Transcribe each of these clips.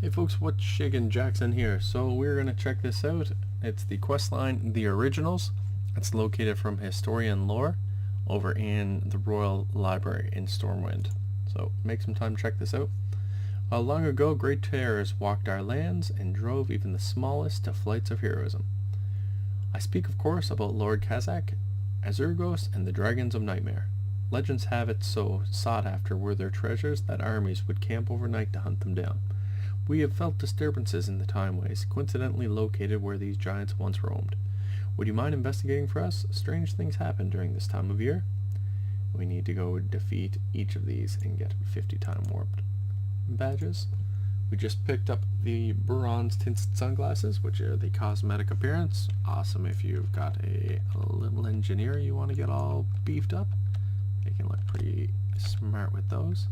Hey folks, what's shaking? Jackson here. So we're going to check this out. It's the questline The Originals. It's located from Historian Lore over in the Royal Library in Stormwind. So make some time to check this out. Long ago, great terrors walked our lands and drove even the smallest to flights of heroism. I speak, of course, about Lord Kazzak, Azurgos, and the Dragons of Nightmare. Legends have it so sought after were their treasures that armies would camp overnight to hunt them down. We have felt disturbances in the timeways, coincidentally located where these giants once roamed. Would you mind investigating for us? Strange things happen during this time of year. We need to go defeat each of these and get 50 time warped badges. We just picked up the bronze tinted sunglasses, which are the cosmetic appearance. Awesome if you've got a little engineer you want to get all beefed up. They can look pretty smart with those.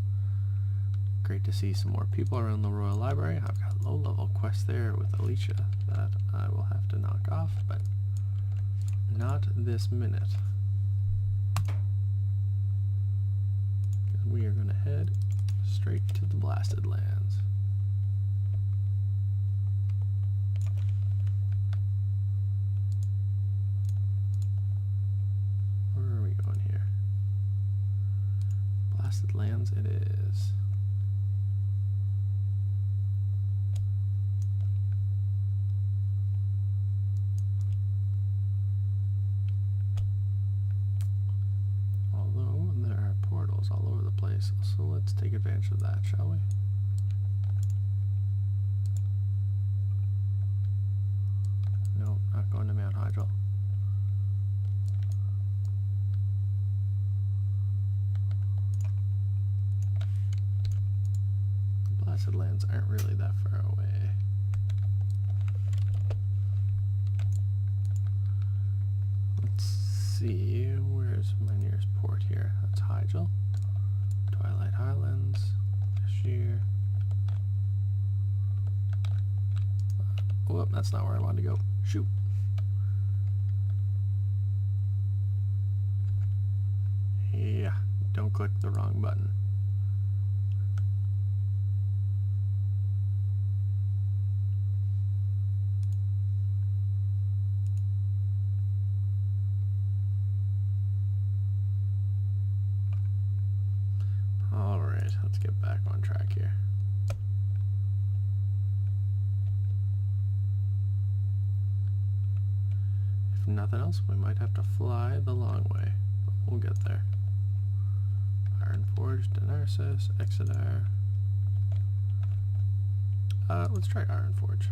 Great to see some more people around the Royal Library. I've got a low-level quest there with Alicia that I will have to knock off, but not this minute. We are going to head straight to the Blasted Lands. Where are we going here? Blasted Lands it is. All over the place, so let's take advantage of that, shall we? No, not going to Mount Hydro. The Blasted Lands aren't really that far away. Let's see, where's my nearest port here? That's Hydro. Twilight Highlands, Sheer. Whoop, that's not where I wanted to go. Shoot. Yeah, don't click the wrong button. Alright, let's get back on track here. If nothing else, we might have to fly the long way, but we'll get there. Ironforge, Denarsis, Exodar. Let's try Ironforge.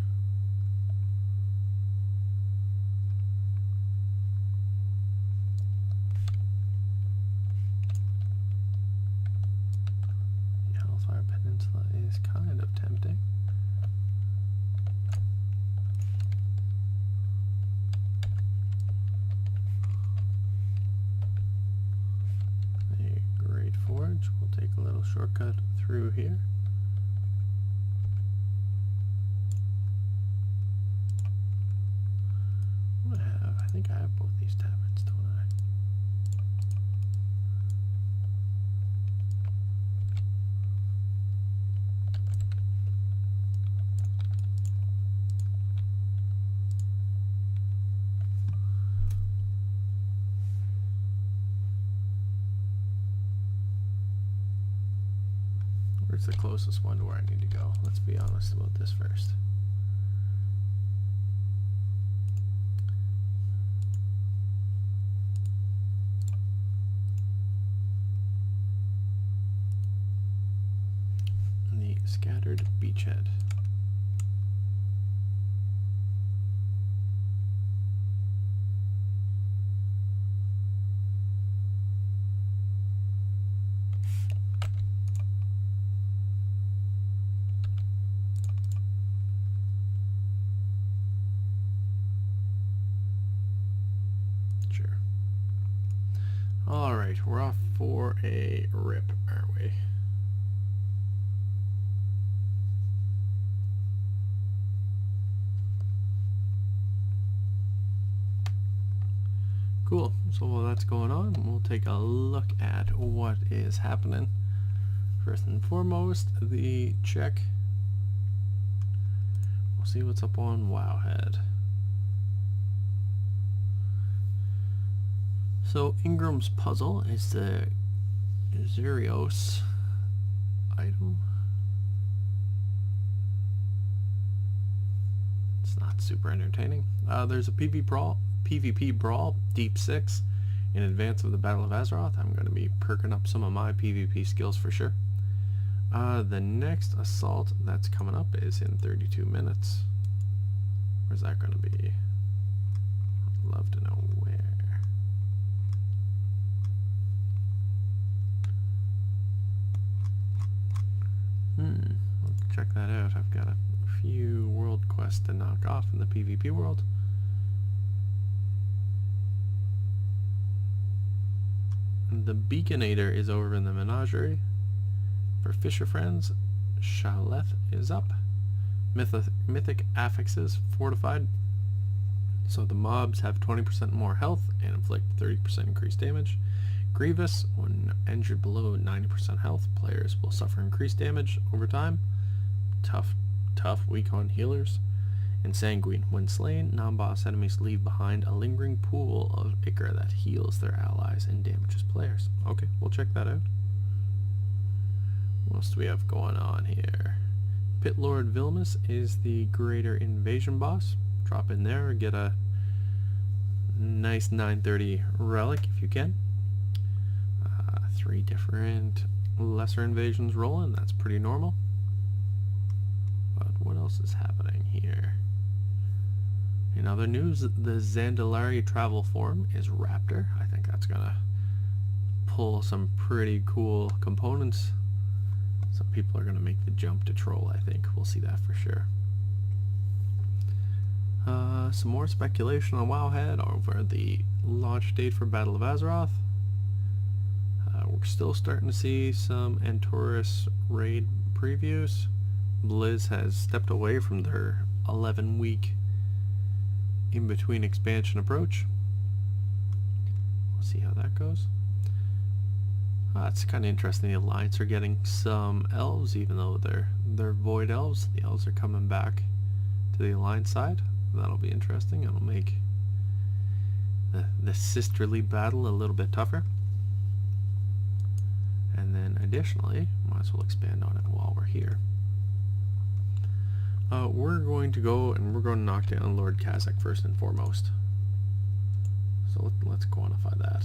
Peninsula is kind of tempting. A Great Forge. We'll take a little shortcut through here. I think I have both these tablets, don't I? Where's the closest one to where I need to go? Let's be honest about this first. The Scattered Beachhead. Alright, we're off for a rip, aren't we? Cool, so while that's going on, we'll take a look at what is happening. First and foremost, the check see what's up on Wowhead. So Ingram's puzzle is the Zerios item. It's not super entertaining. There's a PvP brawl, Deep 6, in advance of the Battle of Azeroth. I'm going to be perking up some of my PvP skills for sure. The next assault that's coming up is in 32 minutes. Where's that going to be? I'd love to know where. Let's check that out. I've got a few world quests to knock off in the PvP world. The Beaconator is over in the Menagerie. For Fisher Friends, Shaleth is up. Mythic Affixes fortified, so the mobs have 20% more health and inflict 30% increased damage. Grievous, when injured below 90% health, players will suffer increased damage over time. Tough, weak on healers. And Sanguine, when slain, non-boss enemies leave behind a lingering pool of ichor that heals their allies and damages players. Okay, we'll check that out. What else do we have going on here? Pit Lord Vilmus is the Greater Invasion boss. Drop in there and get a nice 930 relic if you can. 3 different lesser invasions rolling. That's pretty normal. But what else is happening here? In other news, the Zandalari travel form is Raptor. I think that's gonna pull some pretty cool components. Some people are gonna make the jump to troll, I think. We'll see that for sure. Some more speculation on Wowhead over the launch date for Battle of Azeroth. We're still starting to see some Antorus raid previews. Blizz has stepped away from their 11-week in-between expansion approach. We'll see how that goes. It's kind of interesting. The Alliance are getting some elves, even though they're void elves. The elves are coming back to the Alliance side. That'll be interesting. It'll make the sisterly battle a little bit tougher. And then additionally, might as well expand on it while we're here. We're going to go and we're going to knock down Lord Kazzak first and foremost. So let's quantify that.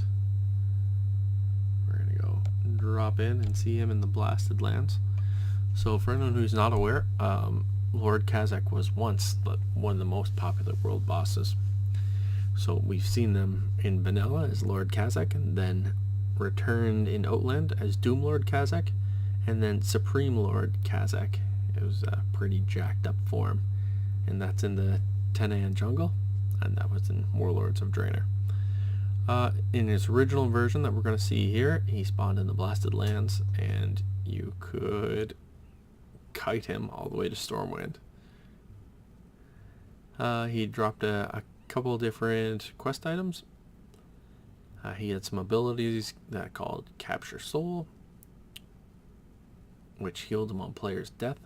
We're going to go drop in and see him in the Blasted Lands. So for anyone who's not aware, Lord Kazzak was once one of the most popular world bosses. So we've seen them in vanilla as Lord Kazzak, and then returned in Outland as Doom Lord Kazzak, and then Supreme Lord Kazzak. It was a pretty jacked up form, and that's in the Tenean jungle, and that was in Warlords of Draenor. In his original version that we're going to see here, he spawned in the Blasted Lands, and you could kite him all the way to Stormwind. He dropped a couple different quest items. He had some abilities that called Capture Soul, which healed him on player's death,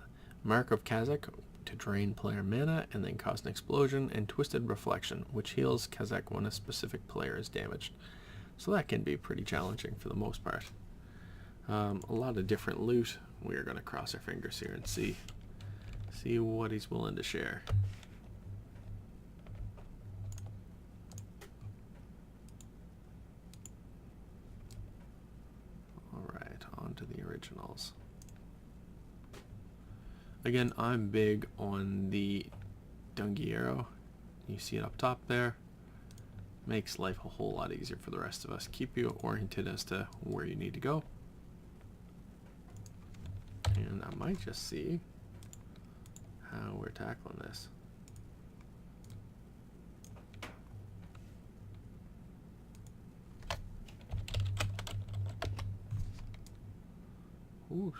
Mark of Kazzak to drain player mana and then cause an explosion, and Twisted Reflection, which heals Kazzak when a specific player is damaged. So that can be pretty challenging for the most part. A lot of different loot. We are going to cross our fingers here and see what he's willing to share. Alright, on to the originals. Again, I'm big on the Dungy Arrow. You see it up top there. Makes life a whole lot easier for the rest of us. Keep you oriented as to where you need to go. And I might just see how we're tackling this. Ooh.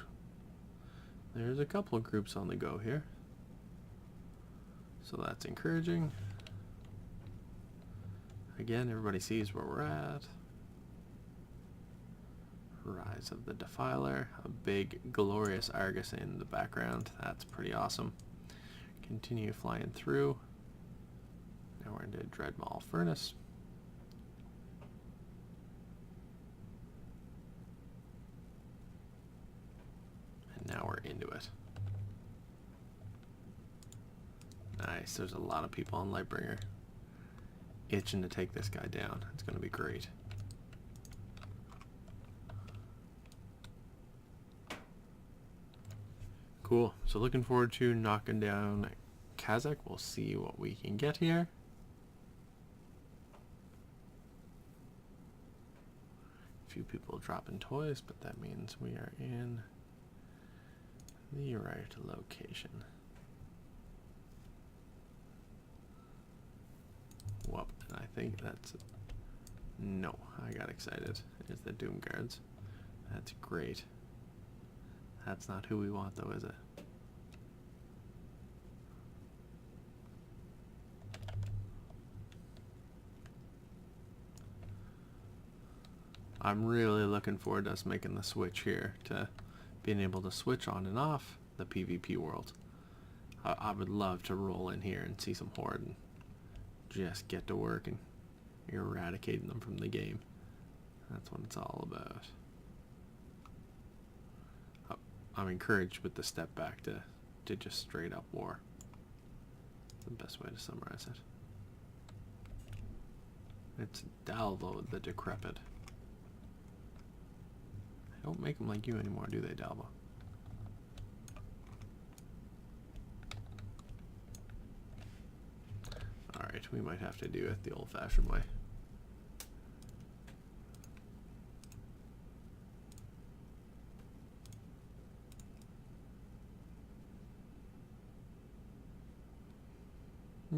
There's a couple of groups on the go here. So that's encouraging. Again, everybody sees where we're at. Rise of the Defiler, a big glorious Argus in the background. That's pretty awesome. Continue flying through. Now we're into Dreadmaul Furnace. And now we're into it. Nice, there's a lot of people on Lightbringer itching to take this guy down. It's going to be great. Cool, so looking forward to knocking down Kazzak. We'll see what we can get here. A few people dropping toys, but that means we are in the right location. Whoop, and I think that's... No, I got excited. It's the Doom Guards. That's great. That's not who we want though, is it? I'm really looking forward to us making the switch here to being able to switch on and off the PvP world. I would love to roll in here and see some Horde and just get to work and eradicating them from the game. That's what it's all about. I'm encouraged with the step back to just straight up war. The best way to summarize it. It's Dalvo the Decrepit. They don't make them like you anymore, do they, Dalvo? Alright, we might have to do it the old-fashioned way.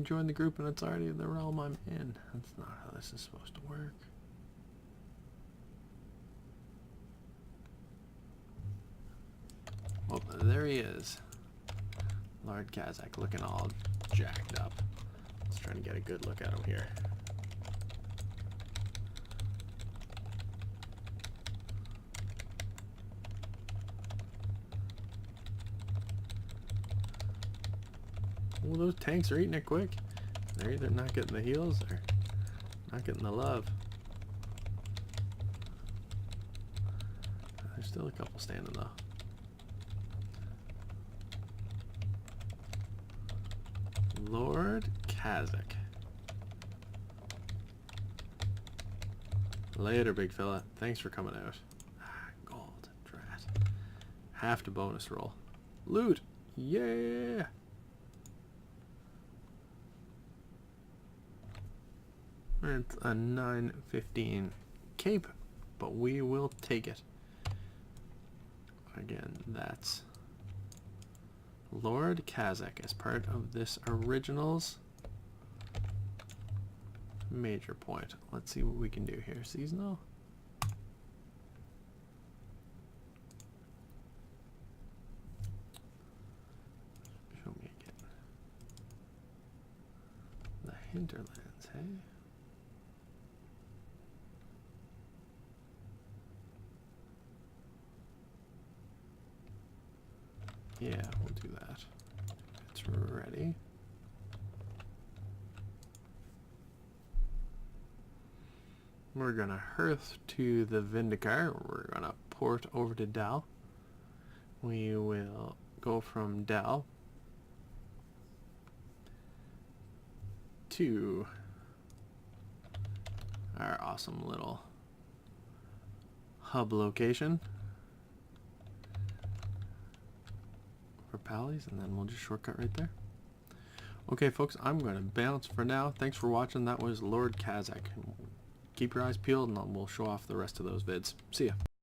Join the group and it's already the realm I'm in. That's not how this is supposed to work. Well, there he is. Lord Kazzak looking all jacked up. Let's try to get a good look at him here. Well, those tanks are eating it quick. They're either not getting the heals or not getting the love. There's still a couple standing though. Lord Kazzak. Later, big fella. Thanks for coming out. Gold. Drat. Have to bonus roll. Loot. Yeah. It's a 915 cape, but we will take it. Again, that's Lord Kazzak as part of this originals major point. Let's see what we can do here. Seasonal. Show me again. The hinterlands, hey? Yeah, we'll do that. It's ready. We're gonna hearth to the Vindicar. We're gonna port over to Dal. We will go from Dal to our awesome little hub location for Pallies, and then we'll just shortcut right there. Okay folks, I'm going to bounce for now. Thanks for watching. That was Lord Kazzak. Keep your eyes peeled and we'll show off the rest of those vids. See ya.